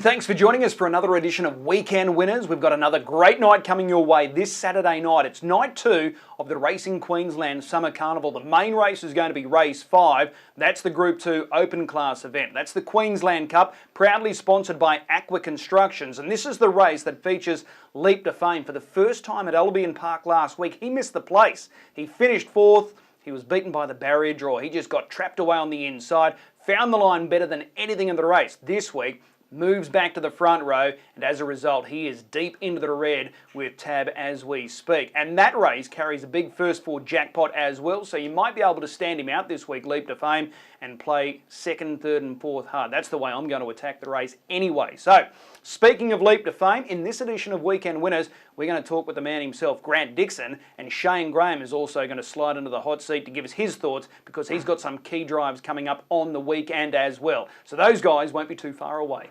thanks for joining us for another edition of Weekend Winners. We've got another great night coming your way this Saturday night. It's night 2 of the Racing Queensland Summer Carnival. The main race is going to be race 5. That's the Group 2 open class event. That's the Queensland Cup, proudly sponsored by Aqua Constructions. And this is the race that features Leap to Fame. For the first time at Albion Park last week, he missed the place. He finished 4th. He was beaten by the barrier draw. He just got trapped away on the inside, found the line better than anything in the race. This week, moves back to the front row, and as a result, he is deep into the red with Tab as we speak. And that race carries a big first four jackpot as well, so you might be able to stand him out this week, Leap to Fame, and play 2nd, 3rd and 4th hard. That's the way I'm going to attack the race anyway. So, speaking of Leap to Fame, in this edition of Weekend Winners, we're going to talk with the man himself, Grant Dixon, and Shane Graham is also going to slide into the hot seat to give us his thoughts because he's got some key drives coming up on the weekend as well. So those guys won't be too far away.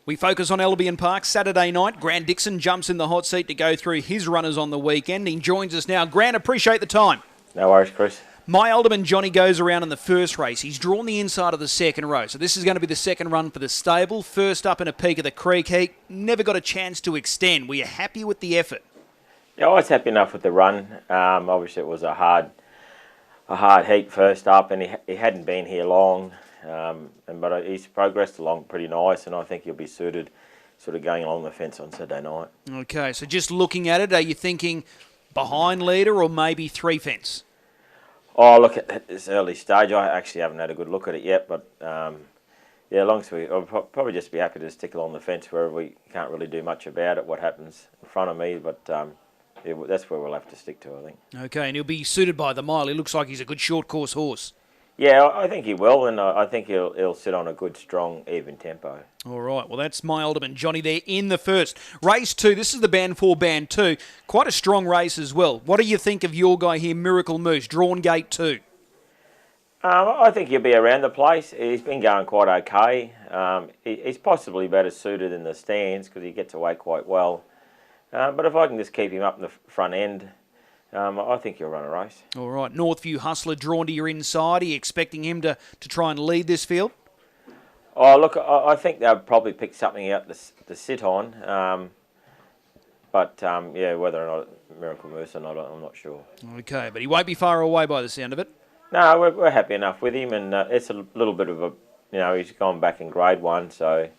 We focus on Albion Park Saturday night. Grant Dixon jumps in the hot seat to go through his runners on the weekend. He joins us now. Grant, appreciate the time. No worries, Chris. My Alderman Johnny goes around in the first race. He's drawn the inside of the second row. So this is going to be the second run for the stable. First up in a peak of the creek heat. Never got a chance to extend. Were you happy with the effort? Yeah, I was happy enough with the run. Obviously, it was a hard heat first up, and he hadn't been here long. But he's progressed along pretty nice, and I think he'll be suited sort of going along the fence on Saturday night. Okay, so just looking at it, are you thinking behind leader or maybe 3 fence? Oh, look, at this early stage, I actually haven't had a good look at it yet, but yeah, long as I'll probably just be happy to stick along the fence where we can't really do much about it, what happens in front of me, but yeah, that's where we'll have to stick to, I think. Okay, and he'll be suited by the mile. He looks like he's a good short course horse. Yeah, I think he will, and I think he'll sit on a good, strong, even tempo. All right, well, that's my Alderman Johnny there in the first. Race 2, this is the Band 4, Band 2. Quite a strong race as well. What do you think of your guy here, Miracle Moose, drawn gate 2? I think he'll be around the place. He's been going quite okay. He's possibly better suited in the stands because he gets away quite well. But if I can just keep him up in the front end, I think he'll run a race. All right. Northview Hustler drawn to your inside. Are you expecting him to try and lead this field? Oh, look, I think they'll probably pick something out to sit on. Yeah, whether or not Miracle Moose or not, I'm not sure. Okay, but he won't be far away by the sound of it. No, we're happy enough with him, and it's a little bit of he's gone back in grade 1, so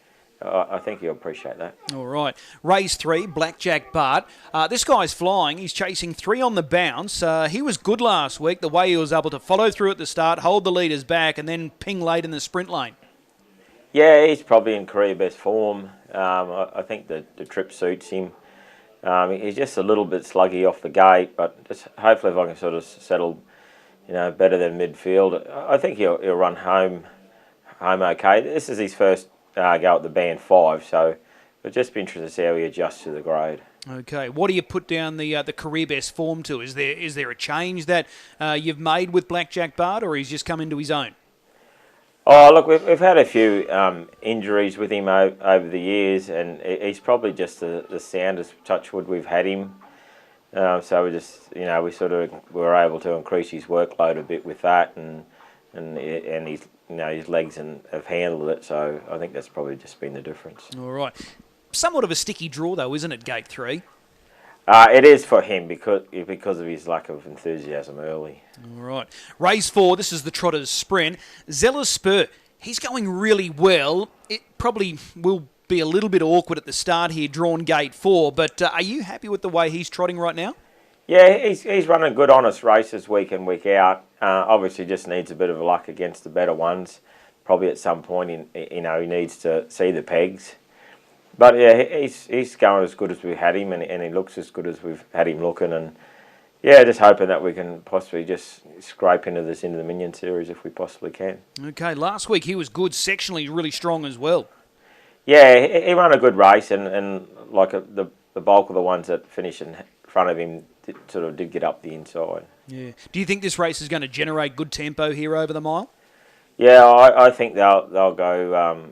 I think he'll appreciate that. All right. Race 3, Blackjack Bart. This guy's flying. He's chasing 3 on the bounce. He was good last week, the way he was able to follow through at the start, hold the leaders back, and then ping late in the sprint lane. Yeah, he's probably in career best form. I think the trip suits him. He's just a little bit sluggy off the gate, but just hopefully if I can sort of settle, better than midfield, I think he'll run home okay. This is his first go at the Band 5, so it'll just be interesting to see how he adjusts to the grade. Okay, what do you put down the career best form to? Is there a change that you've made with Blackjack Bart, or he's just come into his own? Oh, look, we've had a few injuries with him over the years, and he's probably just the soundest touchwood we've had him. So we just, we were able to increase his workload a bit with that, and his legs have handled it. So I think that's probably just been the difference. All right, somewhat of a sticky draw though, isn't it, Gate 3? It is for him because of his lack of enthusiasm early. All right, race 4. This is the Trotters Sprint. Zealous Spur. He's going really well. It probably will be a little bit awkward at the start here, drawn gate 4, but are you happy with the way he's trotting right now? Yeah, he's running good, honest races week in, week out. Obviously just needs a bit of luck against the better ones. Probably at some point, he needs to see the pegs. But yeah, he's going as good as we've had him, and he looks as good as we've had him looking. And yeah, just hoping that we can possibly just scrape into the Minion series if we possibly can. Okay, last week he was good, sectionally really strong as well. Yeah, he ran a good race, and like the bulk of the ones that finished in front of him did get up the inside. Yeah. Do you think this race is going to generate good tempo here over the mile? Yeah, I think they'll go,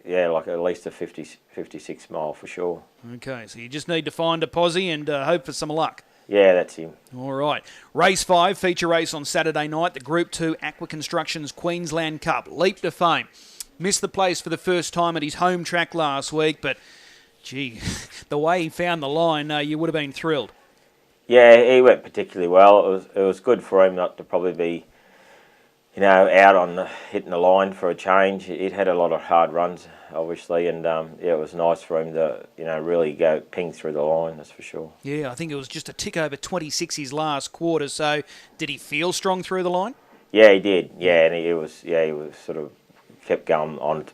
like at least a 56 mile for sure. Okay, so you just need to find a posse and hope for some luck. Yeah, that's him. All right. Race 5, feature race on Saturday night, the Group 2 Aqua Constructions Queensland Cup. Leap to Fame. Missed the place for the first time at his home track last week, but, gee, the way he found the line, you would have been thrilled. Yeah, he went particularly well. It was good for him not to probably be, out on hitting the line for a change. He'd had a lot of hard runs, obviously, and it was nice for him to, really go ping through the line, that's for sure. Yeah, I think it was just a tick over 26 his last quarter, so did he feel strong through the line? Yeah, he did. Yeah, and he was sort of kept going on,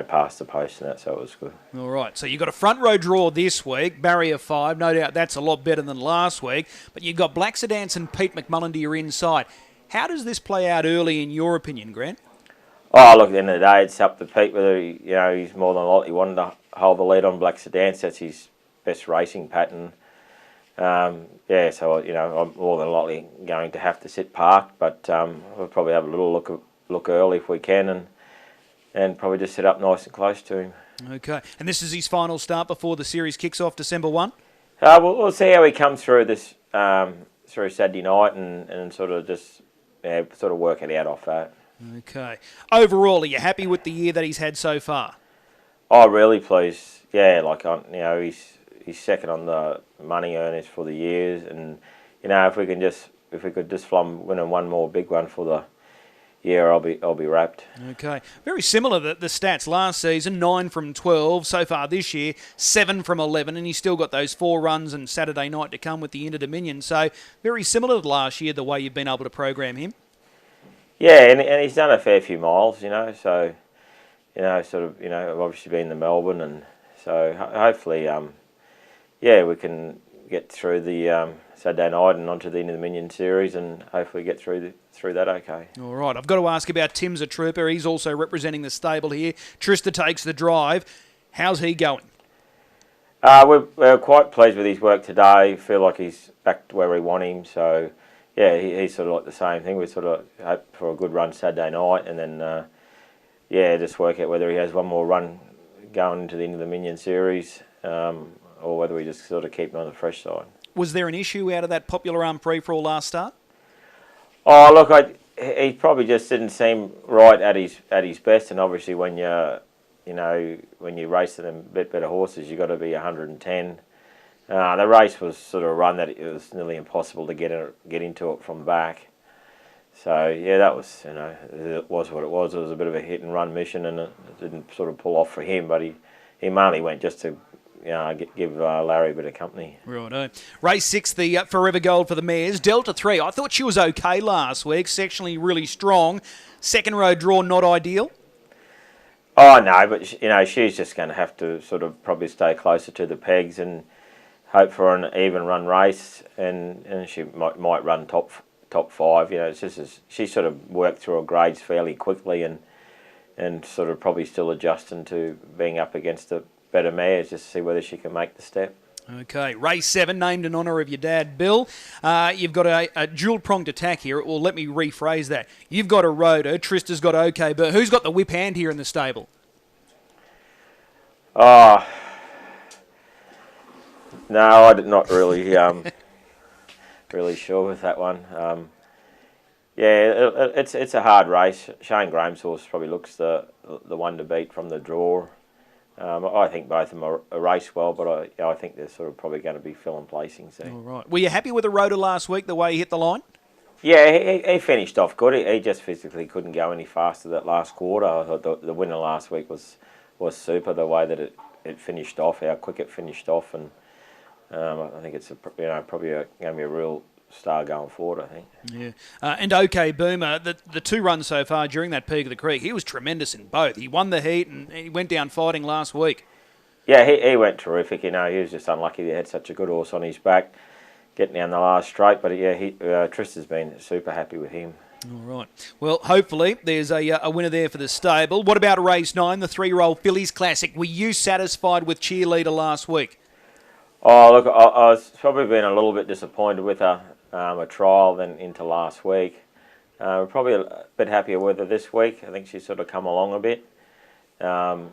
past the post and that, so it was good. All right, so you've got a front row draw this week, barrier 5. No doubt that's a lot better than last week, but you've got Black Sedance and Pete McMullen to your inside. How does this play out early in your opinion, Grant? Oh, look, at the end of the day, it's up to Pete whether he's more than likely wanting to hold the lead on Black Sedance. That's his best racing pattern. So I'm more than likely going to have to sit parked, but we'll probably have a little look early if we can, and probably just sit up nice and close to him. Okay, and this is his final start before the series kicks off December 1? We'll see how he comes through this through Saturday night and sort of just work it out off that. Okay. Overall, are you happy with the year that he's had so far? Oh, really pleased. Yeah, he's second on the money earners for the years, and if we could just flum winning one more big one for the year, I'll be wrapped. Okay, very similar to the stats last season: 9 from 12 so far this year, 7 from 11, and he's still got those 4 runs and Saturday night to come with the Inter Dominion. So very similar to last year, the way you've been able to program him. Yeah, and he's done a fair few miles, so I've obviously been to Melbourne, and so hopefully, we can get through the Saturday night and onto the Inter Dominion series, and hopefully get through that okay. All right, I've got to ask about Tim's a trooper. He's also representing the stable here. Trista takes the drive. How's he going? We're quite pleased with his work today. Feel like he's back to where we want him. So, yeah, he's sort of like the same thing. We sort of hope for a good run Saturday night, and then just work out whether he has one more run going into the Inter Dominion series, or whether we just sort of keep him on the fresh side. Was there an issue out of that popular free-for-all last start? Oh, look, he probably just didn't seem right at his best, and obviously when when you race them a bit better horses, you've got to be 110. The race was sort of a run that it was nearly impossible to get into it from back. So yeah, that was it was what it was. It was a bit of a hit and run mission, and it didn't sort of pull off for him. But he mainly went just to give Larry a bit of company. Righto. Race 6, the Forever Gold for the mares. Delta 3, I thought she was okay last week, sectionally really strong. Second row draw, not ideal? Oh, no, but she's just going to have to sort of probably stay closer to the pegs and hope for an even run race, and she might run top 5. It's just she sort of worked through her grades fairly quickly and sort of probably still adjusting to being up against the better mares, just to see whether she can make the step. Okay, race 7, named in honour of your dad, Bill. You've got a dual-pronged attack here. Well, let me rephrase that. You've got a rotor, Trista's got OK, but who's got the whip hand here in the stable? Oh, no, I'm not really really sure with that one. It's a hard race. Shane Graham's horse probably looks the one to beat from the draw. I think both of them are race well, but I think they're sort of probably going to be filling placings there. All right. Were you happy with the rotor last week, the way he hit the line? Yeah, he finished off good. He just physically couldn't go any faster that last quarter. I thought the winner last week was super, the way that it finished off, how quick it finished off, and I think it's probably going to be a real star going forward, I think. Yeah. And OK Boomer, the 2 runs so far during that Peak of the Creek, he was tremendous in both. He won the heat and he went down fighting last week. Yeah, he went terrific. He was just unlucky he had such a good horse on his back getting down the last straight. But yeah, Trista's been super happy with him. All right. Well, hopefully there's a winner there for the stable. What about race 9, the 3-year-old Phillies Classic? Were you satisfied with Cheerleader last week? Oh, look, I was probably been a little bit disappointed with a trial than into last week. We're probably a bit happier with her this week. I think she's sort of come along a bit. So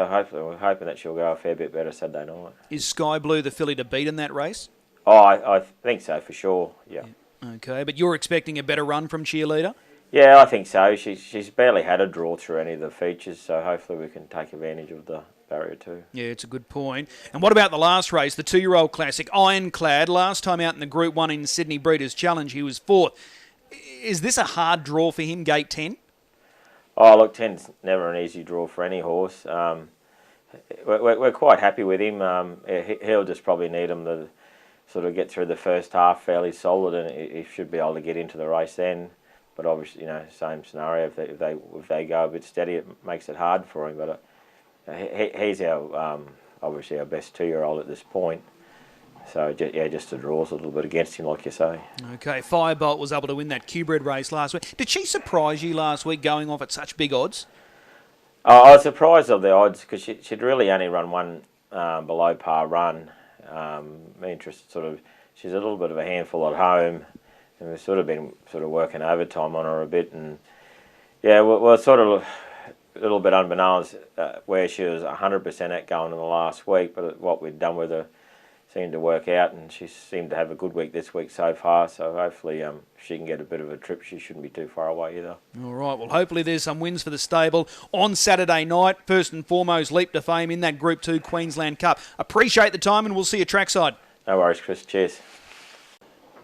hopefully we're hoping that she'll go a fair bit better Saturday night. Is Sky Blue the filly to beat in that race? Oh, I think so for sure. Yeah. Okay, but you're expecting a better run from Cheerleader? Yeah, I think so. She's barely had a draw through any of the features, so hopefully we can take advantage of the barrier too. Yeah, it's a good point. And what about the last race, the 2-year-old classic, Ironclad? Last time out in the Group 1 in Sydney Breeders' Challenge, he was 4th. Is this a hard draw for him, gate 10? Oh, look, 10's never an easy draw for any horse. We're quite happy with him. He'll just probably need him to sort of get through the first half fairly solid, and he should be able to get into the race then. But obviously, same scenario. If they go a bit steady, it makes it hard for him. But he's our obviously our best 2-year-old at this point. So just the draws a little bit against him, like you say. Okay, Firebolt was able to win that Q-Bred race last week. Did she surprise you last week going off at such big odds? I was surprised of the odds because she'd really only run one below par run. My interest she's a little bit of a handful at home, and we've sort of been working overtime on her a bit, and we're sort of a little bit unbeknownst where she was 100% at going in the last week, but what we'd done with her seemed to work out, and she seemed to have a good week this week so far, so hopefully she can get a bit of a trip. She shouldn't be too far away either. All right, well, hopefully there's some wins for the stable on Saturday night. First and foremost, leap to fame in that Group 2 Queensland Cup. Appreciate the time, and we'll see you trackside. No worries, Chris. Cheers.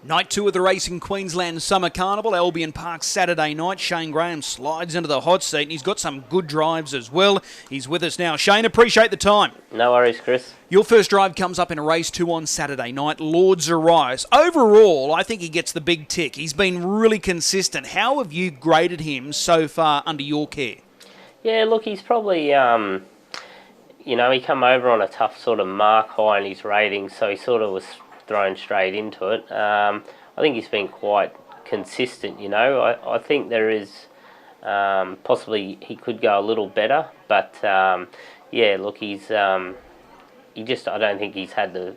Night 2 of the Racing Queensland Summer Carnival, Albion Park Saturday night. Shane Graham slides into the hot seat, and he's got some good drives as well. He's with us now. Shane, appreciate the time. No worries, Chris. Your first drive comes up in a race 2 on Saturday night, Lord Zarias. Overall, I think he gets the big tick. He's been really consistent. How have you graded him so far under your care? Yeah, look, he's probably, he come over on a tough sort of mark high in his rating, so he sort of was thrown straight into it. I think he's been quite consistent, I think there is possibly he could go a little better, but look, he's I don't think he's had a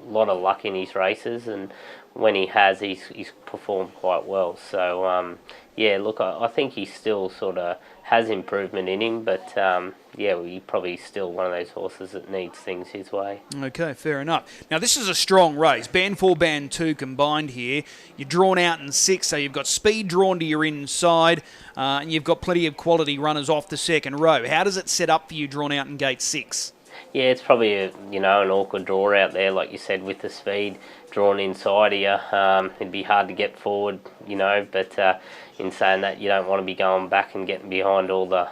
lot of luck in his races, and when he has, he's performed quite well. So look, I think he still sort of has improvement in him, but he's probably still one of those horses that needs things his way. Okay, fair enough. Now, this is a strong race. Band 4, Band 2 combined here. You're drawn out in 6, so you've got speed drawn to your inside, and you've got plenty of quality runners off the second row. How does it set up for you drawn out in gate 6? Yeah, it's probably an awkward draw out there, like you said, with the speed drawn inside of you. It'd be hard to get forward, but in saying that, you don't want to be going back and getting behind all the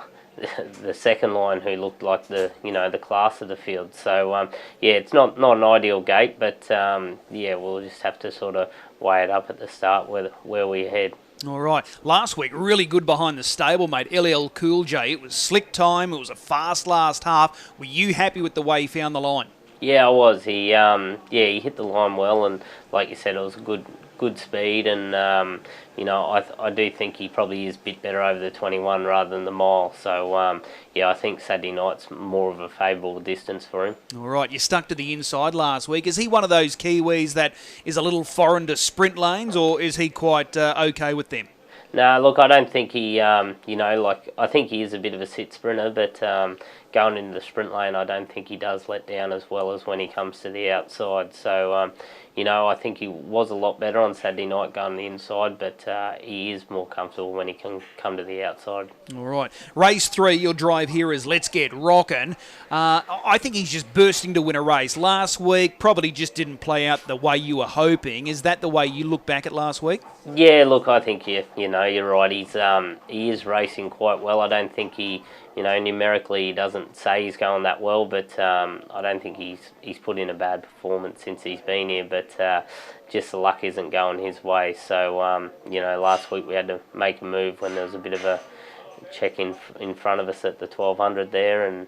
second line who looked like the class of the field. So it's not an ideal gate, but we'll just have to sort of weigh it up at the start where we head. All right. Last week, really good behind the stablemate, LL Cool J. It was slick time. It was a fast last half. Were you happy with the way he found the line? Yeah, I was. He hit the line well, and like you said, it was a good speed, and I do think he probably is a bit better over the 21 rather than the mile. So I think Saturday night's more of a favourable distance for him. All right, you stuck to the inside last week. Is he one of those Kiwis that is a little foreign to sprint lanes, or is he quite okay with them? No, look, I don't think he, I think he is a bit of a sit sprinter, but going into the sprint lane, I don't think he does let down as well as when he comes to the outside. So, I think he was a lot better on Saturday night going the inside, but he is more comfortable when he can come to the outside. All right. Race 3, your drive here is Let's Get Rockin'. I think he's just bursting to win a race. Last week, probably just didn't play out the way you were hoping. Is that the way you look back at last week? Yeah, look, I think you're right. He is racing quite well. I don't think he, numerically he doesn't say he's going that well, but I don't think he's put in a bad performance since he's been here. But just the luck isn't going his way. So last week we had to make a move when there was a bit of a check in front of us at the 1200 there, and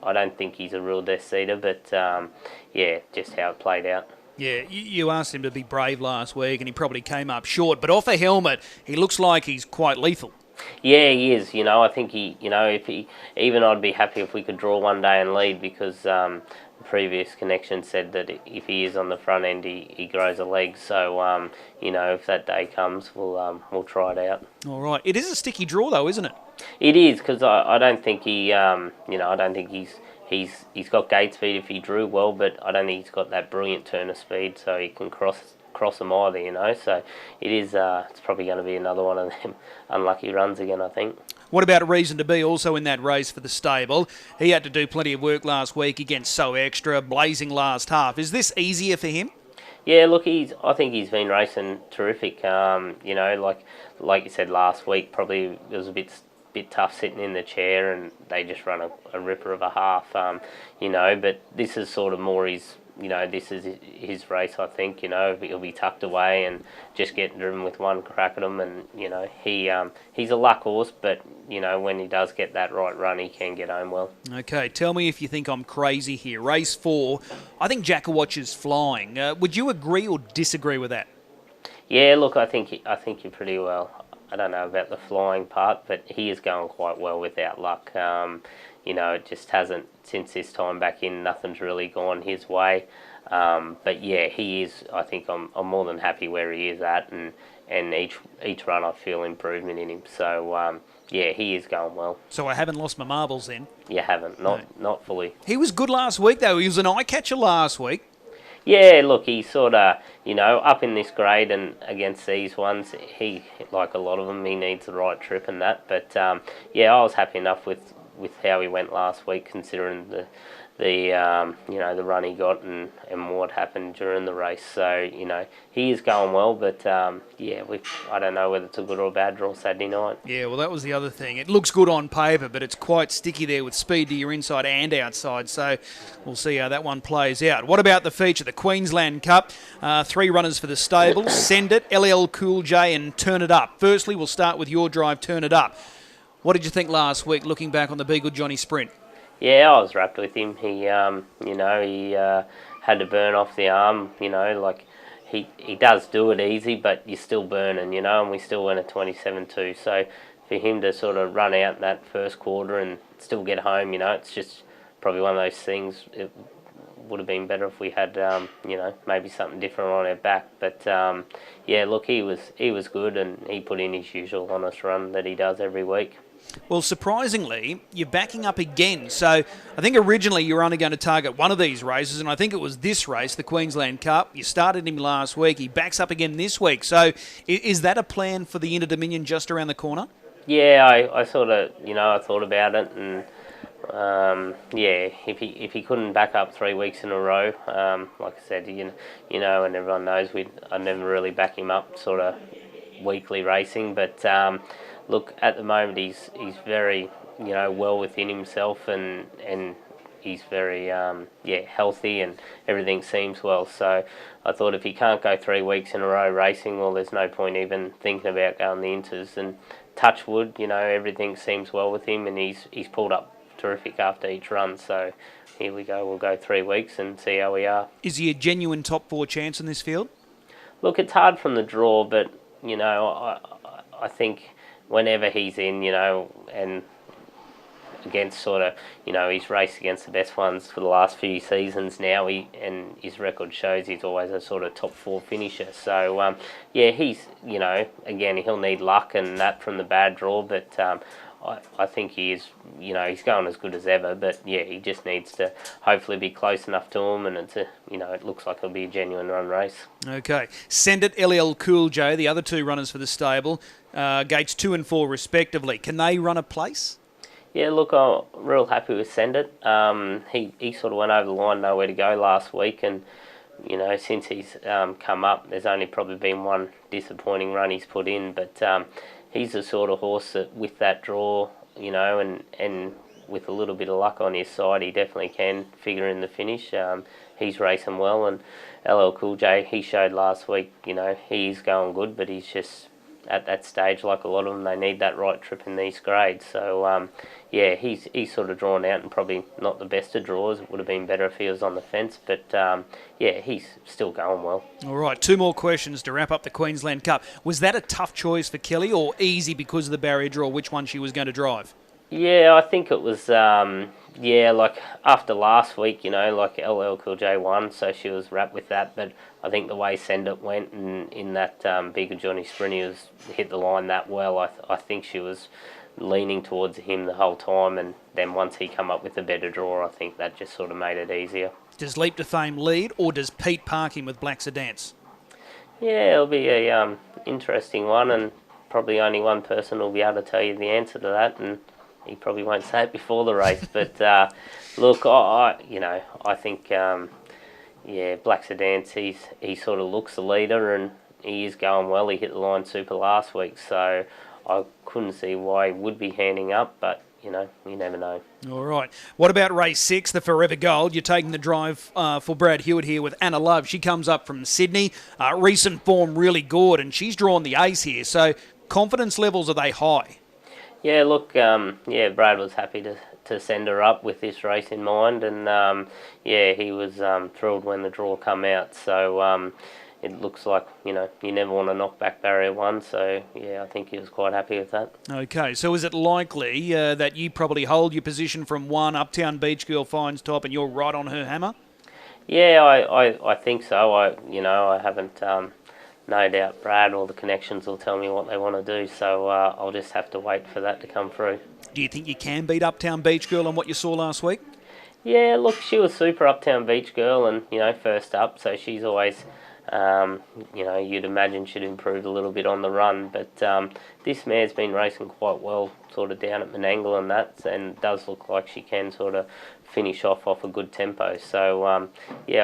I don't think he's a real death seater, but just how it played out. Yeah, you asked him to be brave last week, and he probably came up short. But off a helmet, he looks like he's quite lethal. Yeah, he is. I think I'd be happy if we could draw one day and lead, because the previous connection said that if he is on the front end, he grows a leg. So, if that day comes, we'll try it out. All right. It is a sticky draw, though, isn't it? It is, because I don't think he, I don't think he's got gate speed if he drew well, but I don't think he's got that brilliant turn of speed, so he can cross cross them either, you know. So it is. It's probably going to be another one of them unlucky runs again, I think. What about Reason to Be also in that race for the stable? He had to do plenty of work last week against So Extra, blazing last half. Is this easier for him? Yeah, look, I think he's been racing terrific. You know, like you said last week, probably it was a bit tough sitting in the chair, and they just run a ripper of a half. You know, but this is sort of more his. You know, this is his race, I think. You know, he'll be tucked away and just getting driven with one crack at him. And, you know, he's a luck horse, but, you know, when he does get that right run, he can get home well. Okay, tell me if you think I'm crazy here. Race 4, I think Jackawatch is flying. Would you agree or disagree with that? Yeah, look, I think you're pretty well. I don't know about the flying part, but he is going quite well without luck. You know, it just hasn't, since this time back in, nothing's really gone his way. But yeah, he is, I think I'm more than happy where he is at, and each run I feel improvement in him. So, yeah, he is going well. So I haven't lost my marbles then? You haven't, not fully. He was good last week though, he was an eye-catcher last week. Yeah, look, he's sort of, you know, up in this grade and against these ones, he, like a lot of them, he needs the right trip and that. But, yeah, I was happy enough with how he went last week, considering the you know, the run he got and what happened during the race. So, you know, he is going well, but yeah, I don't know whether it's a good or a bad draw Saturday night. Yeah, well, that was the other thing. It looks good on paper, but it's quite sticky there with speed to your inside and outside. So we'll see how that one plays out. What about the feature, the Queensland Cup? 3 runners for the stable: Send It, LL Cool J, and Turn It Up. Firstly, we'll start with your drive, Turn It Up. What did you think last week, looking back on the Be Good Johnny sprint? Yeah, I was wrapped with him. He, you know, he had to burn off the arm. You know, like he does do it easy, but you're still burning. You know, and we still went at 27.2. So for him to sort of run out in that first quarter and still get home, you know, it's just probably one of those things. It would have been better if we had, you know, maybe something different on our back. But yeah, look, he was good, and he put in his usual honest run that he does every week. Well, surprisingly, you're backing up again. So I think originally you were only going to target one of these races, and I think it was this race, the Queensland Cup. You started him last week. He backs up again this week. So is that a plan for the Inter-Dominion just around the corner? Yeah, I sort of, you know, I thought about it, and yeah, if he couldn't back up 3 weeks in a row, like I said, you know, and everyone knows I'd never really back him up sort of weekly racing, but look, at the moment he's very, you know, well within himself, and he's very yeah, healthy, and everything seems well. So I thought if he can't go 3 weeks in a row racing, well, there's no point even thinking about going the Inters. And touch wood, you know, everything seems well with him, and he's pulled up terrific after each run. So here we go. We'll go 3 weeks and see how we are. Is he a genuine top 4 chance in this field? Look, it's hard from the draw, but you know, I think whenever he's in, you know, and against sort of, you know, he's raced against the best ones for the last few seasons now, and his record shows he's always a sort of top 4 finisher. So, yeah, he's, you know, again, he'll need luck and that from the bad draw, but I think he is, you know, he's going as good as ever, but yeah, he just needs to hopefully be close enough to him, and it's a, you know, it looks like it'll be a genuine run race. Okay. Send It, LL Cool J, the other 2 runners for the stable, gates 2 and 4 respectively. Can they run a place? Yeah, look, I'm real happy with Send It. He sort of went over the line, nowhere to go last week, and you know, since he's come up, there's only probably been one disappointing run he's put in, but he's the sort of horse that with that draw, you know, and with a little bit of luck on his side, he definitely can figure in the finish. He's racing well, and LL Cool J, he showed last week, you know, he's going good, but he's just at that stage, like a lot of them, they need that right trip in these grades. So, yeah, he's sort of drawn out and probably not the best of draws. It would have been better if he was on the fence, but yeah, he's still going well. All right, 2 more questions to wrap up the Queensland Cup. Was that a tough choice for Kelly, or easy because of the barrier draw, which one she was going to drive? Yeah, I think it was, yeah, like after last week, you know, like LL Cool J won, so she was wrapped with that. But I think the way Send It went and in that Be Good Johnny sprint, he was hit the line that well. I think she was leaning towards him the whole time, and then once he come up with a better draw, I think that just sort of made it easier. Does Leap to Fame lead, or does Pete park him with Black Sedance? Yeah, it'll be a interesting one, and probably only one person will be able to tell you the answer to that, and he probably won't say it before the race. But look, I think Black Sedan, he sort of looks the leader, and he is going well. He hit the line super last week, so I couldn't see why he would be handing up, but you never know. All right. What about race 6, the Forever Gold? You're taking the drive for Brad Hewitt here with Anna Love. She comes up from Sydney. Recent form really good, and she's drawn the ace here. So confidence levels, are they high? Yeah, look, Brad was happy to send her up with this race in mind, and he was thrilled when the draw come out. So it looks like, you never want to knock back barrier 1, so I think he was quite happy with that. Okay, so is it likely that you probably hold your position from 1, Uptown Beach Girl finds top, and you're right on her hammer? Yeah, I think so. I haven't, no doubt Brad or the connections will tell me what they want to do, so I'll just have to wait for that to come through. Do you think you can beat Uptown Beach Girl on what you saw last week? Yeah, look, she was super Uptown Beach Girl and, first up, so she's always, you'd imagine she'd improve a little bit on the run, but this mare's been racing quite well sort of down at Menangle and that, and does look like she can sort of finish off a good tempo. So, I'm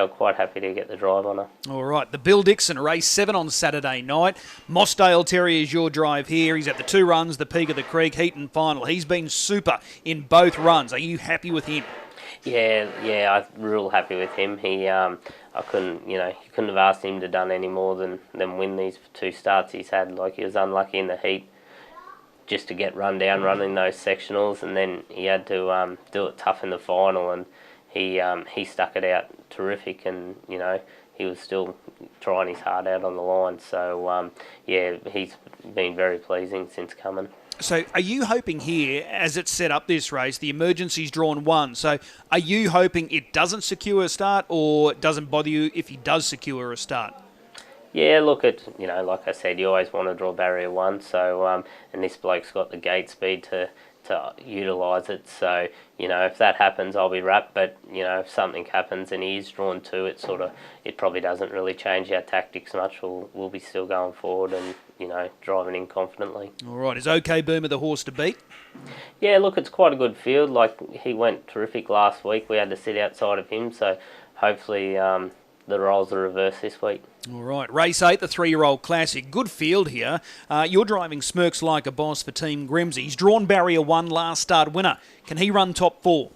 quite happy to get the drive on her. All right, the Bill Dixon, race 7 on Saturday night. Mossdale Terrier is your drive here. He's at the 2 runs, the Peak of the Creek, heat and final. He's been super in both runs. Are you happy with him? Yeah, I'm real happy with him. I couldn't, you couldn't have asked him to done any more than win these 2 starts he's had. Like, he was unlucky in the heat just to get run down running those sectionals, and then he had to do it tough in the final, and he stuck it out terrific, and he was still trying his heart out on the line. So he's been very pleasing since coming. So are you hoping here, as it's set up this race, the emergency's drawn 1, so are you hoping it doesn't secure a start, or it doesn't bother you if he does secure a start? Yeah, look, like I said, you always want to draw barrier 1, so, and this bloke's got the gate speed to utilise it, so, if that happens, I'll be wrapped, but, if something happens and he is drawn 2, it probably doesn't really change our tactics much. We'll be still going forward and, driving in confidently. All right, is OK Boomer the horse to beat? Yeah, look, it's quite a good field. Like, he went terrific last week. We had to sit outside of him, so hopefully the roles are reversed this week. All right, race 8, the 3-year-old classic. Good field here. You're driving Smirks Like a Boss for Team Grimsey. He's drawn barrier 1, last start winner. Can he run top 4?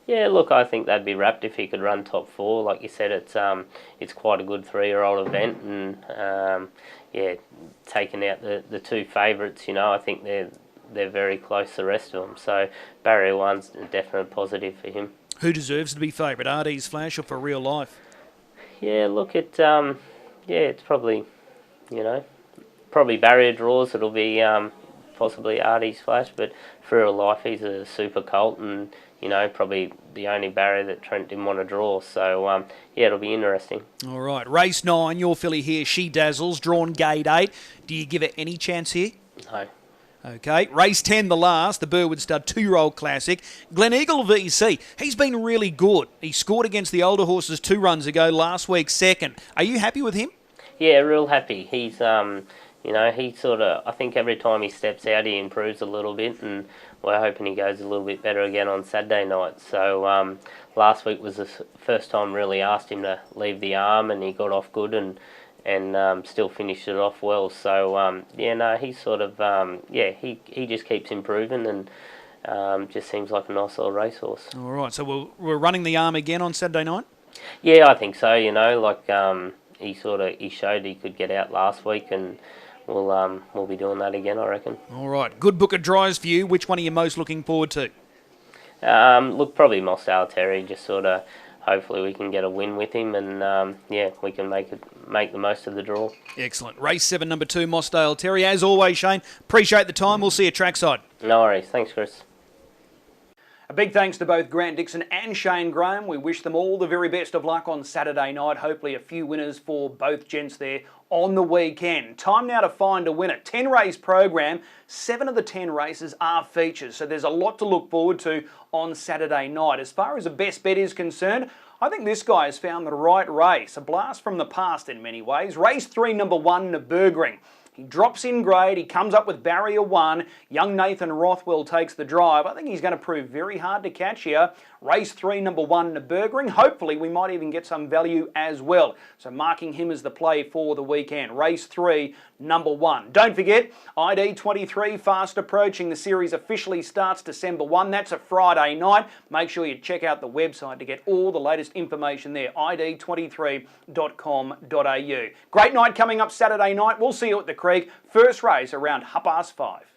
Yeah, look, I think that'd be wrapped if he could run top 4. Like you said, it's quite a good 3-year-old event, and taking out the 2 favourites, I think they're very close to the rest of them. So barrier 1's a definite positive for him. Who deserves to be favourite, RD's Flash or For Real Life? Yeah, look, it's probably, probably barrier draws. It'll be possibly RD's Flash, but For Real Life, he's a super colt, and probably the only barrier that Trent didn't want to draw. So it'll be interesting. All right, race 9, your filly here, She Dazzles, drawn gate 8. Do you give it any chance here? No. Okay, race 10, the last, the Burwood Stud 2-year-old classic. Gleneagle VC, he's been really good. He scored against the older horses 2 runs ago, last week second. Are you happy with him? Yeah, real happy. He's, he sort of, I think every time he steps out, he improves a little bit, and we're hoping he goes a little bit better again on Saturday night. So last week was the first time really asked him to leave the arm, and he got off good and still finished it off well. So, he's sort of, he just keeps improving, and just seems like a nice little racehorse. All right, so we're running the arm again on Saturday night? Yeah, I think so, he showed he could get out last week, and we'll be doing that again, I reckon. All right, good book of drives for you. Which one are you most looking forward to? Look, probably Mossdale Terry, just sort of, hopefully we can get a win with him, and we can make the most of the draw. Excellent. Race 7, number 2, Mossdale Terry. As always, Shane, appreciate the time. We'll see you trackside. No worries. Thanks, Chris. A big thanks to both Grant Dixon and Shane Graham. We wish them all the very best of luck on Saturday night. Hopefully a few winners for both gents there on the weekend. Time now to find a winner. 10 race program, 7 of the 10 races are features, so there's a lot to look forward to on Saturday night. As far as a best bet is concerned, I think this guy has found the right race. A blast from the past in many ways. Race 3, number 1, Nürburgring. He drops in grade, he comes up with barrier 1. Young Nathan Rothwell takes the drive. I think he's going to prove very hard to catch here. Race 3, number 1, Nürburgring. Hopefully we might even get some value as well. So marking him as the play for the weekend. Race 3, number 1. Don't forget, ID 23 fast approaching. The series officially starts December 1. That's a Friday night. Make sure you check out the website to get all the latest information there, id23.com.au. Great night coming up Saturday night. We'll see you at the Creek. First race around 5:30.